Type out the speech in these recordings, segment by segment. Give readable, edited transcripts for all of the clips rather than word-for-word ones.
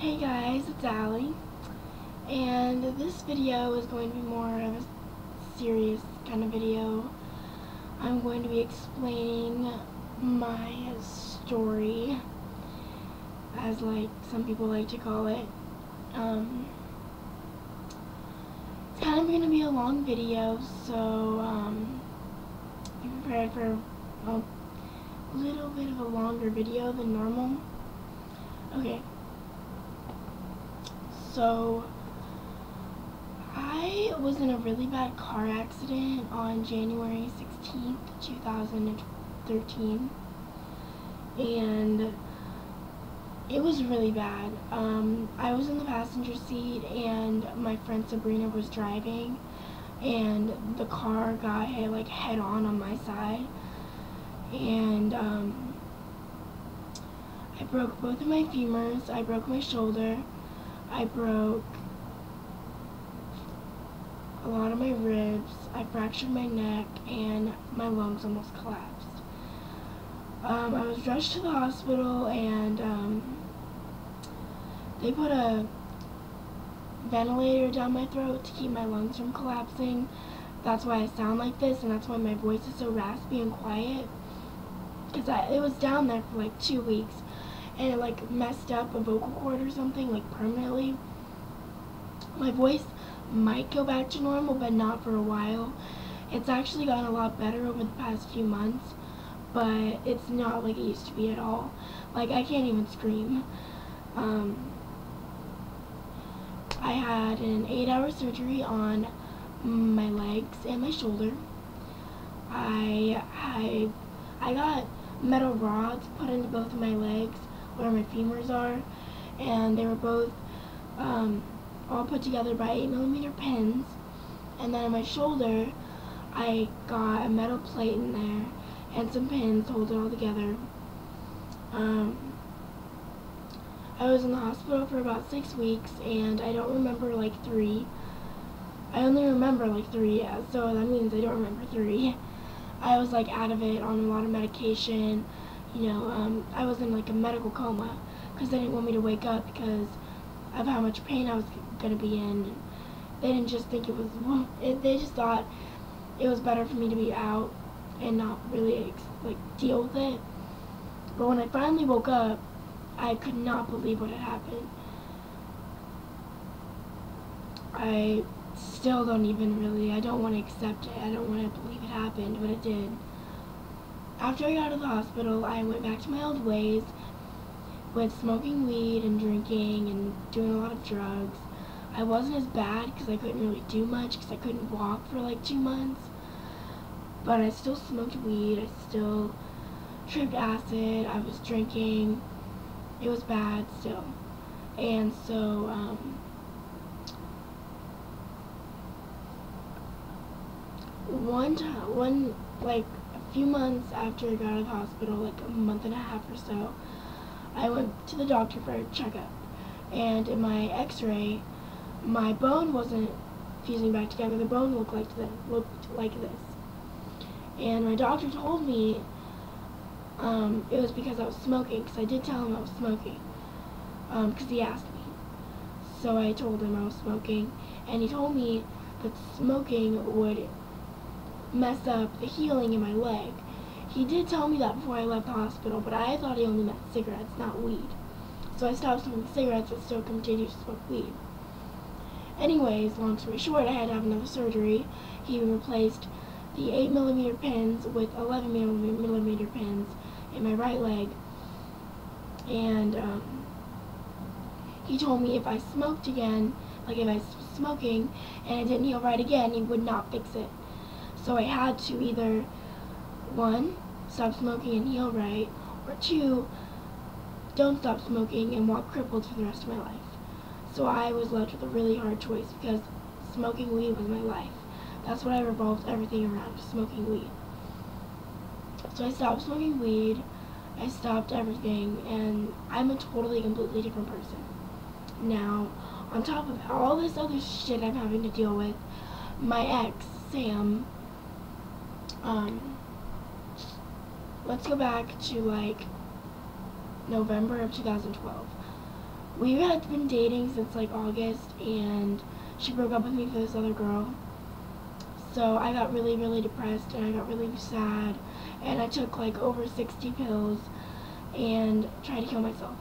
Hey guys, it's Allie, and this video is going to be more of a serious kind of video. I'm going to be explaining my story, as like some people like to call it. It's kind of going to be a long video, so be prepared for a little bit of a longer video than normal. Okay. So, I was in a really bad car accident on January 16th, 2013, and it was really bad. I was in the passenger seat, and my friend Sabrina was driving, and the car got hit like head on my side, and I broke both of my femurs, I broke my shoulder, I broke a lot of my ribs, I fractured my neck, and my lungs almost collapsed. I was rushed to the hospital, and they put a ventilator down my throat to keep my lungs from collapsing. That's why I sound like this, and that's why my voice is so raspy and quiet, because it was down there for like 2 weeks, and it like messed up a vocal cord or something, like permanently. My voice might go back to normal, but not for a while. It's actually gotten a lot better over the past few months, but it's not like it used to be at all. Like, I can't even scream. I had an 8-hour surgery on my legs and my shoulder. I got metal rods put into both of my legs where my femurs are, and they were both all put together by 8mm pins. And then on my shoulder, I got a metal plate in there and some pins to hold it all together. I was in the hospital for about 6 weeks, and I don't remember like 3. I only remember like 3, so that means I don't remember 3. I was like out of it on a lot of medication. You know, I was in like a medical coma because they didn't want me to wake up because of how much pain I was going to be in. They didn't just think it was, they just thought it was better for me to be out and not really like deal with it. But when I finally woke up, I could not believe what had happened. I still don't even really, I don't want to accept it. I don't want to believe it happened, but it did. After I got out of the hospital, I went back to my old ways with smoking weed and drinking and doing a lot of drugs. I wasn't as bad because I couldn't really do much because I couldn't walk for like 2 months. But I still smoked weed, I still tripped acid, I was drinking. It was bad still. And so, like a few months after I got out of the hospital, like a month and a half or so, I went to the doctor for a checkup, and in my x-ray, my bone wasn't fusing back together. The bone looked like this. And my doctor told me it was because I was smoking, because I did tell him I was smoking, because he asked me. So I told him I was smoking, and he told me that smoking would mess up the healing in my leg. He did tell me that before I left the hospital, but I thought he only meant cigarettes, not weed. So I stopped smoking cigarettes but still continued to smoke weed. Anyways, long story short, I had to have another surgery. He replaced the 8mm pins with 11mm pins in my right leg. And he told me if I smoked again, like if I was smoking and it didn't heal right again, he would not fix it. So I had to either, 1, stop smoking and heal right, or 2, don't stop smoking and walk crippled for the rest of my life. So I was left with a really hard choice because smoking weed was my life. That's what I revolved everything around, smoking weed. So I stopped smoking weed, I stopped everything, and I'm a totally, completely different person. Now, on top of all this other shit I'm having to deal with, my ex, Sam, let's go back to like November of 2012. We had been dating since like August, and she broke up with me for this other girl. So I got really, really depressed, and I got really sad, and I took like over 60 pills and tried to kill myself.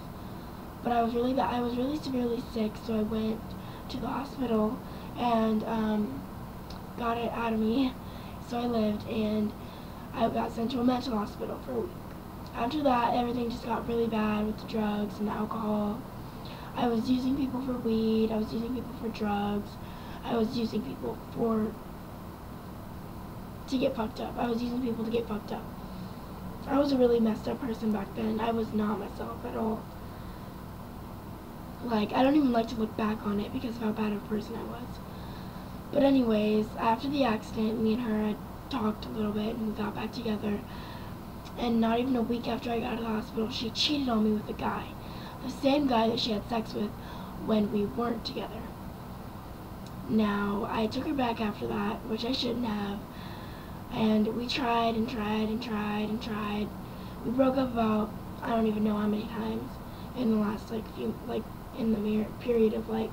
But I was really bad. I was really severely sick, so I went to the hospital and got it out of me. So I lived, and I got sent to a mental hospital for a week. After that, everything just got really bad with the drugs and the alcohol. I was using people for weed. I was using people for drugs. I was using people to get fucked up. I was using people to get fucked up. I was a really messed up person back then. I was not myself at all. Like, I don't even like to look back on it because of how bad of a person I was. But anyways, after the accident, me and her had talked a little bit and we got back together. And not even a week after I got out of the hospital, she cheated on me with a guy. The same guy that she had sex with when we weren't together. Now, I took her back after that, which I shouldn't have. And we tried and tried and tried and tried. We broke up about, I don't even know how many times in the last in the period of like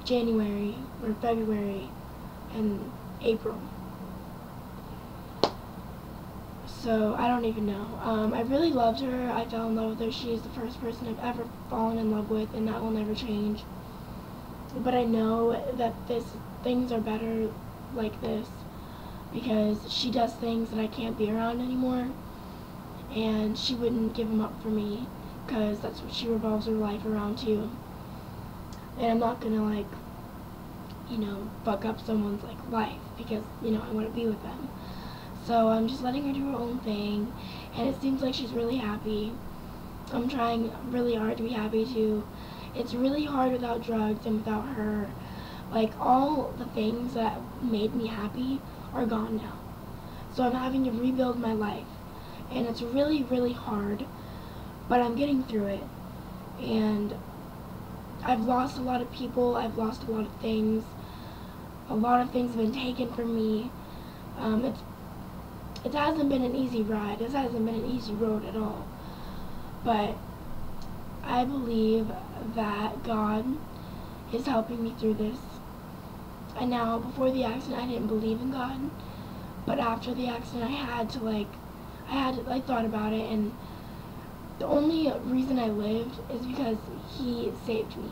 January or February and April. So I don't even know. I really loved her. I fell in love with her. She's the first person I've ever fallen in love with, and that will never change. But I know that things are better like this because she does things that I can't be around anymore, and she wouldn't give them up for me because that's what she revolves her life around too. And I'm not gonna like, fuck up someone's like life because I want to be with them. So I'm just letting her do her own thing, and it seems like she's really happy. I'm trying really hard to be happy too. It's really hard without drugs and without her. Like, all the things that made me happy are gone now. So I'm having to rebuild my life, and it's really, really hard, but I'm getting through it. And I've lost a lot of people. I've lost a lot of things. A lot of things have been taken from me. It hasn't been an easy ride. This hasn't been an easy road at all. But I believe that God is helping me through this. And now, before the accident, I didn't believe in God. But after the accident, I thought about it, and the only reason I lived is because He saved me.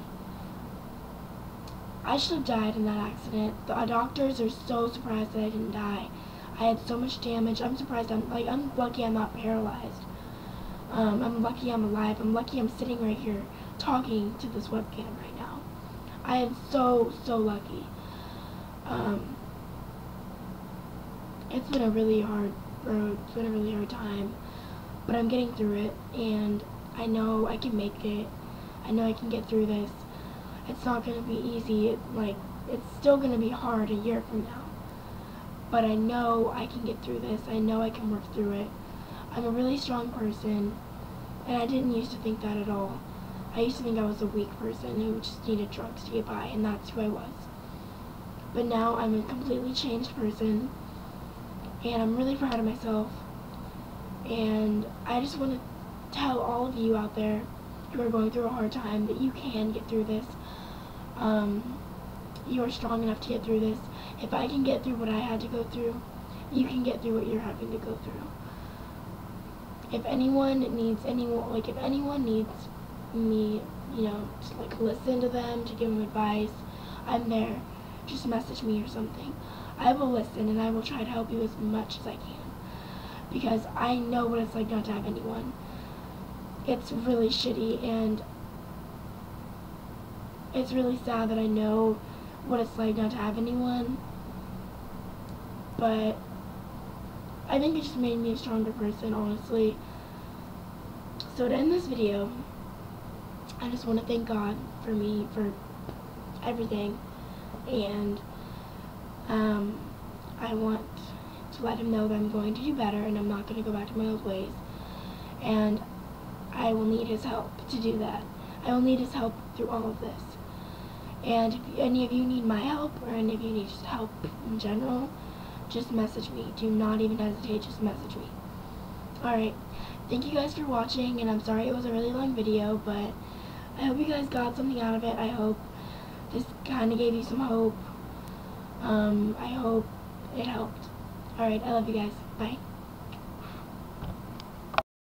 I should have died in that accident. The doctors are so surprised that I didn't die. I had so much damage. I'm surprised. I'm lucky I'm not paralyzed. I'm lucky I'm alive. I'm lucky I'm sitting right here talking to this webcam right now. I am so, so lucky. It's been a really hard road. It's been a really hard time. But I'm getting through it, and I know I can make it. I know I can get through this. It's not going to be easy. It's still going to be hard a year from now. But I know I can get through this. I know I can work through it. I'm a really strong person, and I didn't used to think that at all. I used to think I was a weak person who just needed drugs to get by, and that's who I was. But now I'm a completely changed person, and I'm really proud of myself. And I just want to tell all of you out there who are going through a hard time that you can get through this. You are strong enough to get through this. If I can get through what I had to go through, you can get through what you're having to go through. If anyone needs me, to listen to them, to give them advice, I'm there. Just message me or something. I will listen, and I will try to help you as much as I can. Because I know what it's like not to have anyone. It's really shitty, and it's really sad that I know what it's like not to have anyone. But I think it just made me a stronger person, honestly. So to end this video, I just want to thank God for me, for everything. And I want to let Him know that I'm going to do better, and I'm not going to go back to my old ways. And I will need His help to do that. I will need His help through all of this. And if any of you need my help, or any of you need just help in general, just message me. Do not even hesitate, just message me. Alright, thank you guys for watching, and I'm sorry it was a really long video, but I hope you guys got something out of it. I hope this kind of gave you some hope. I hope it helped. Alright, I love you guys. Bye.